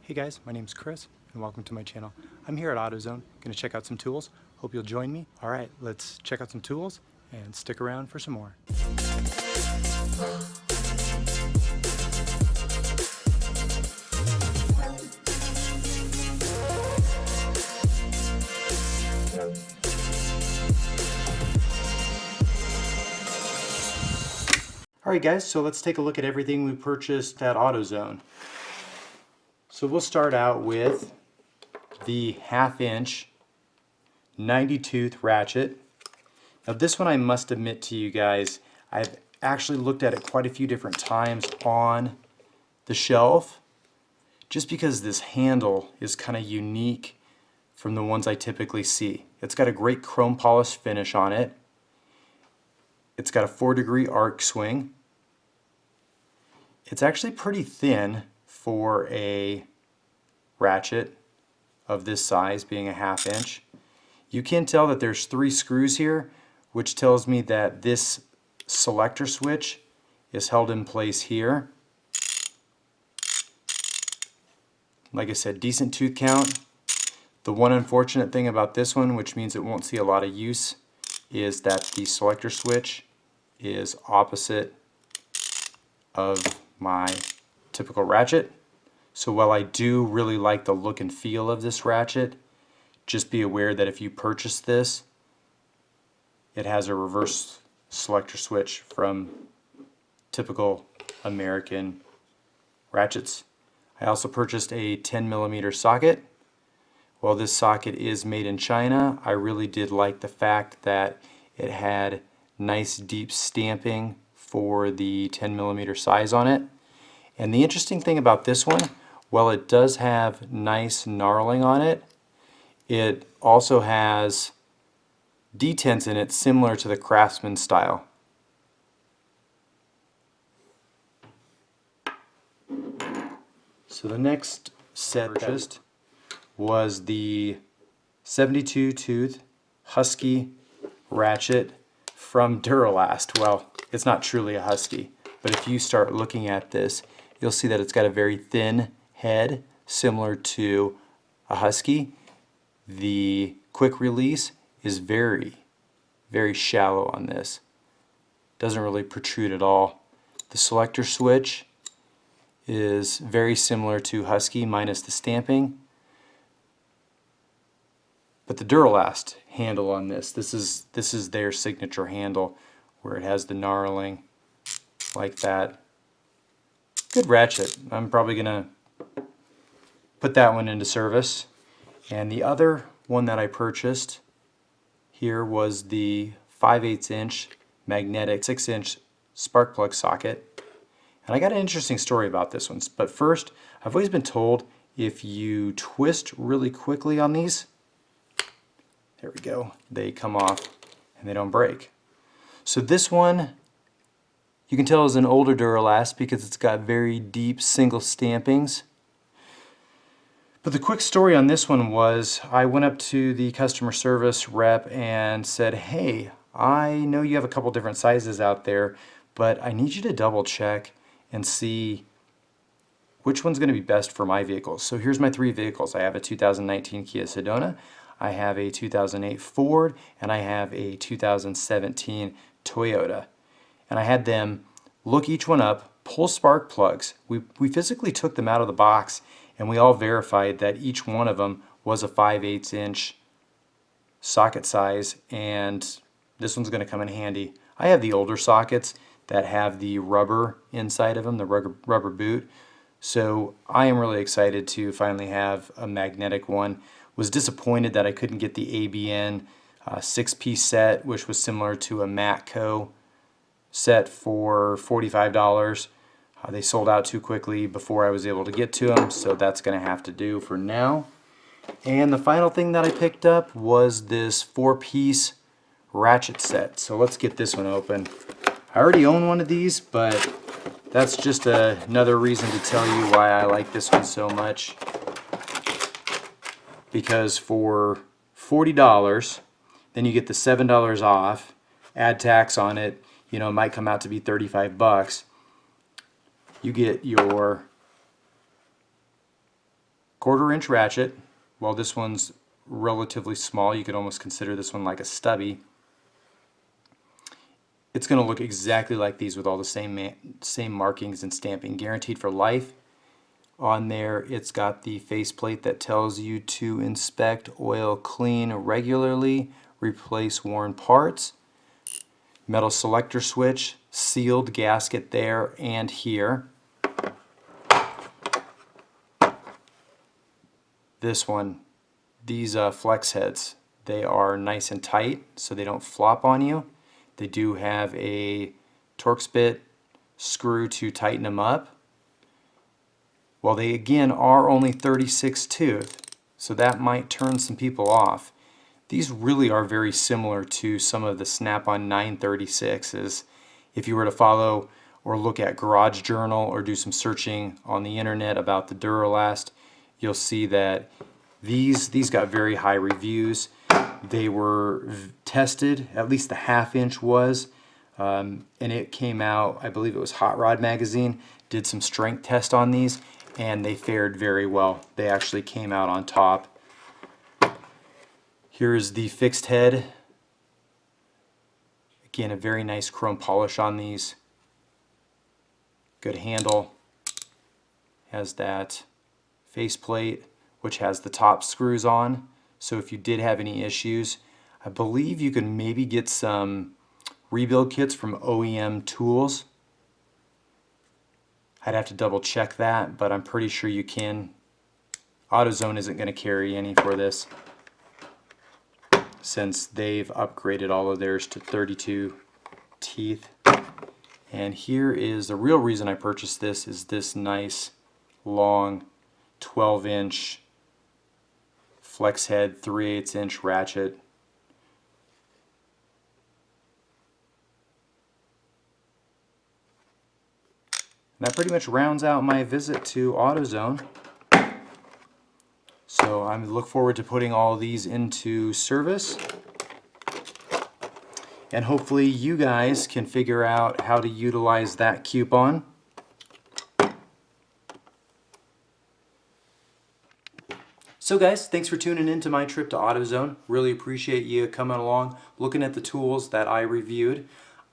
Hey guys, my name's Chris and welcome to my channel. I'm here at AutoZone, going to check out some tools. Hope you'll join me. Alright, let's check out some tools and stick around for some more. Alright guys, so let's take a look at everything we purchased at AutoZone. So we'll start out with the 1/2 inch 90 tooth ratchet. Now this one, I must admit to you guys, I've actually looked at it quite a few different times on the shelf just because this handle is kind of unique from the ones I typically see. It's got a great chrome polish finish on it. It's got a 4-degree arc swing. It's actually pretty thin for a ratchet of this size, being a 1/2 inch. You can tell that there's 3 screws here, which tells me that this selector switch is held in place here. Like I said, decent tooth count. The one unfortunate thing about this one, which means it won't see a lot of use, is that the selector switch is opposite of my typical ratchet. So while I do really like the look and feel of this ratchet, just be aware that if you purchase this, it has a reverse selector switch from typical American ratchets. I also purchased a 10mm socket. While this socket is made in China, I really did like the fact that it had nice deep stamping for the 10mm size on it. And the interesting thing about this one, while it does have nice knurling on it, it also has detents in it similar to the Craftsman style. So the next set purchased was the 72 tooth Husky ratchet from Duralast. Well, it's not truly a Husky, but if you start looking at this, you'll see that it's got a very thin head similar to a Husky. The quick release is very shallow on this. Doesn't really protrude at all. The selector switch is very similar to Husky minus the stamping. But the Duralast handle on this is their signature handle, where it has the knurling like that. Good ratchet. I'm probably gonna put that one into service. And the other one that I purchased here was the 5/8 inch magnetic 6-inch spark plug socket. And I got an interesting story about this one. But first, I've always been told if you twist really quickly on these, there we go, they come off and they don't break. So this one, you can tell is an older Duralast because it's got very deep single stampings. But the quick story on this one was I went up to the customer service rep and said, hey, I know you have a couple different sizes out there, but I need you to double check and see which one's going to be best for my vehicles. So here's my 3 vehicles. I have a 2019 Kia Sedona, I have a 2008 Ford, and I have a 2017 Toyota. And I had them look each one up, pull spark plugs. We physically took them out of the box, and we all verified that each one of them was a 5/8 inch socket size, and this one's going to come in handy. I have the older sockets that have the rubber inside of them, the rubber boot. So I am really excited to finally have a magnetic one. Was disappointed that I couldn't get the ABN 6-piece set, which was similar to a Matco set for $45. They sold out too quickly before I was able to get to them, so that's going to have to do for now. And the final thing that I picked up was this 4-piece ratchet set. So let's get this one open. I already own one of these, but that's just another reason to tell you why I like this one so much. Because for $40, then you get the $7 off, add tax on it, you know, it might come out to be 35 bucks. You get your 1/4" ratchet. While this one's relatively small, you could almost consider this one like a stubby. It's going to look exactly like these with all the same markings and stamping, guaranteed for life. On there, it's got the faceplate that tells you to inspect, oil, clean regularly, replace worn parts. Metal selector switch, sealed gasket there and here. This one, these flex heads, they are nice and tight so they don't flop on you. They do have a Torx bit screw to tighten them up. Well, they again are only 36 tooth, so that might turn some people off. These really are very similar to some of the Snap-on 936s. If you were to follow or look at Garage Journal or do some searching on the internet about the Duralast, you'll see that these got very high reviews. They were tested, at least the 1/2 inch was, and it came out, I believe it was Hot Rod Magazine, did some strength test on these, and they fared very well. They actually came out on top. Here's the fixed head. Again, a very nice chrome polish on these. Good handle. Has that faceplate, which has the top screws on. So if you did have any issues, I believe you can maybe get some rebuild kits from OEM Tools. I'd have to double check that, but I'm pretty sure you can. AutoZone isn't going to carry any for this, since they've upgraded all of theirs to 32 teeth. And here is the real reason I purchased this, is this nice long 12-inch flex head 3/8" ratchet. And that pretty much rounds out my visit to AutoZone. So I look forward to putting all these into service. And hopefully you guys can figure out how to utilize that coupon. So guys, thanks for tuning in to my trip to AutoZone. Really appreciate you coming along, looking at the tools that I reviewed.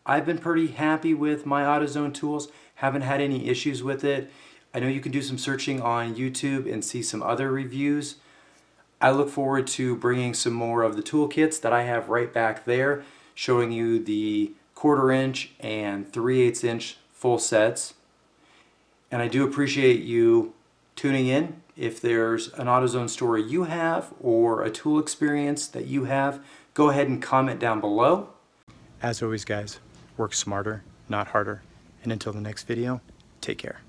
I've been pretty happy with my AutoZone tools. Haven't had any issues with it. I know you can do some searching on YouTube and see some other reviews. I look forward to bringing some more of the toolkits that I have right back there, showing you the 1/4" and 3/8" full sets. And I do appreciate you tuning in. If there's an AutoZone story you have or a tool experience that you have, go ahead and comment down below. As always guys, work smarter, not harder. And until the next video, take care.